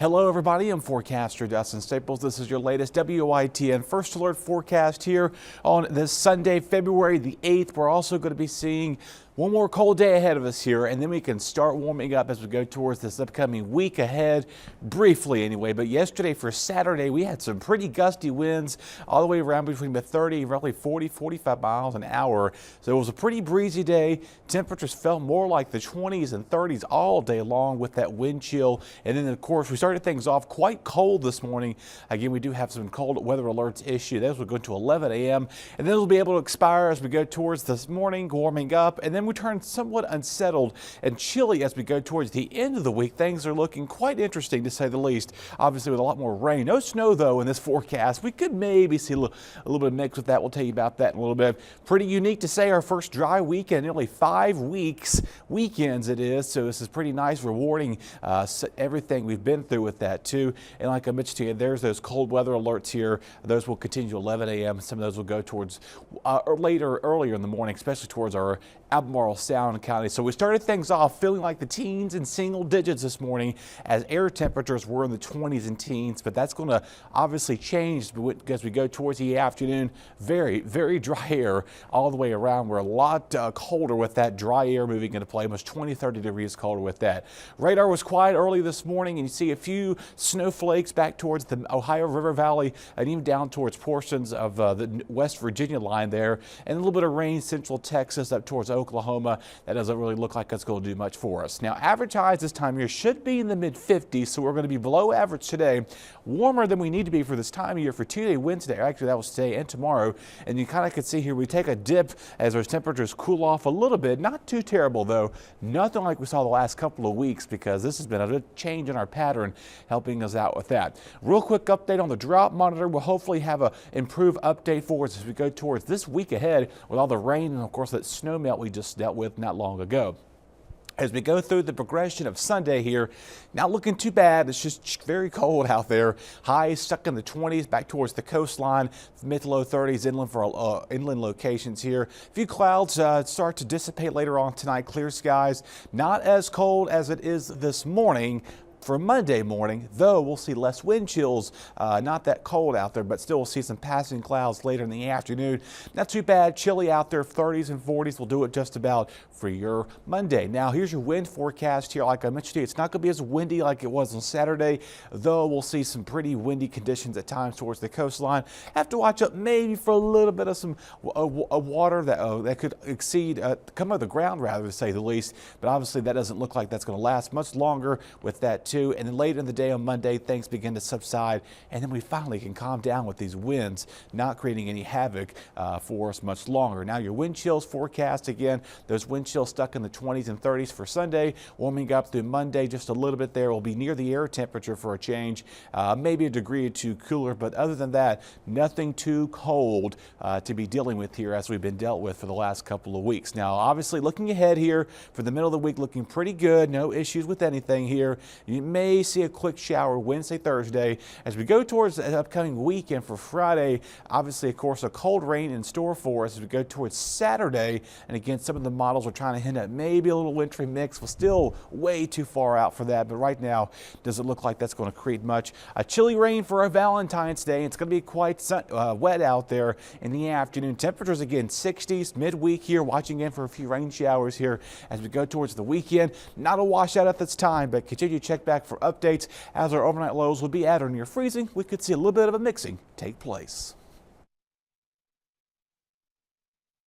Hello everybody, I'm forecaster Dustin Staples. This is your latest WITN First Alert forecast here on this Sunday, February the 8th. We're also going to be seeing one more cold day ahead of us here, and then we can start warming up as we go towards this upcoming week ahead, briefly anyway. But yesterday for Saturday, we had some pretty gusty winds all the way around between the 30 and roughly 45 miles an hour. So it was a pretty breezy day. Temperatures felt more like the 20s and 30s all day long with that wind chill. And then of course we started things off quite cold this morning. Again, we do have some cold weather alerts issued. Those will go to 11 a.m. and then those will be able to expire as we go towards this morning, warming up, and then we turn somewhat unsettled and chilly as we go towards the end of the week. Things are looking quite interesting to say the least. Obviously with a lot more rain. No snow though in this forecast. We could maybe see a little bit of mix with that. We'll tell you about that in a little bit. Pretty unique to say, our first dry weekend, nearly 5 weekends it is. So this is pretty nice, rewarding everything we've been through with that too. And like I mentioned to you, there's those cold weather alerts here. Those will continue to 11 a.m. Some of those will go towards earlier in the morning, especially towards our Albemarle Sound County. So we started things off feeling like the teens and single digits this morning as air temperatures were in the 20s and teens, but that's going to obviously change as we go towards the afternoon. Very, very dry air all the way around. We're a lot colder with that dry air moving into play, almost 20-30 degrees colder with that. Radar was quiet early this morning, and you see a few snowflakes back towards the Ohio River Valley and even down towards portions of the West Virginia line there, and a little bit of rain central Texas up towards Oklahoma. That doesn't really look like it's going to do much for us. Now, average highs this time of year should be in the mid-50s, so we're going to be below average today. Warmer than we need to be for this time of year for Tuesday, Wednesday. Actually, that was today and tomorrow. And you kind of can see here we take a dip as those temperatures cool off a little bit. Not too terrible, though. Nothing like we saw the last couple of weeks, because this has been a change in our pattern, helping us out with that. Real quick update on the drought monitor. We'll hopefully have an improved update for us as we go towards this week ahead with all the rain and, of course, that snow melt we just dealt with not long ago. As we go through the progression of Sunday here, not looking too bad. It's just very cold out there. Highs stuck in the 20s back towards the coastline, mid to low 30s inland for inland locations here. A few clouds start to dissipate later on tonight. Clear skies. Not as cold as it is this morning. For Monday morning, though, we'll see less wind chills, not that cold out there, but still we'll see some passing clouds later in the afternoon. Not too bad, chilly out there, 30s and 40s will do it just about for your Monday. Now, here's your wind forecast here. Like I mentioned to you, it's not going to be as windy like it was on Saturday, though we'll see some pretty windy conditions at times towards the coastline. Have to watch up maybe for a little bit of some water that could exceed, come out of the ground rather, to say the least, but obviously that doesn't look like that's going to last much longer with that too. And then later in the day on Monday, things begin to subside, and then we finally can calm down with these winds, not creating any havoc for us much longer. Now, your wind chills forecast again, those wind chills stuck in the 20s and 30s for Sunday, warming up through Monday just a little bit there. We'll be near the air temperature for a change, maybe a degree or two cooler, but other than that, nothing too cold to be dealing with here as we've been dealt with for the last couple of weeks. Now, obviously, looking ahead here for the middle of the week, looking pretty good. No issues with anything here. You may see a quick shower Wednesday, Thursday. As we go towards the upcoming weekend for Friday, obviously, of course, a cold rain in store for us as we go towards Saturday. And again, some of the models are trying to hint at maybe a little wintry mix. We're still way too far out for that, but right now, doesn't look like that's going to create much. A chilly rain for our Valentine's Day. It's going to be quite wet out there in the afternoon. Temperatures again 60s midweek here. Watching in for a few rain showers here as we go towards the weekend. Not a washout at this time, but continue to check back for updates as our overnight lows will be at or near freezing. We could see a little bit of a mixing take place.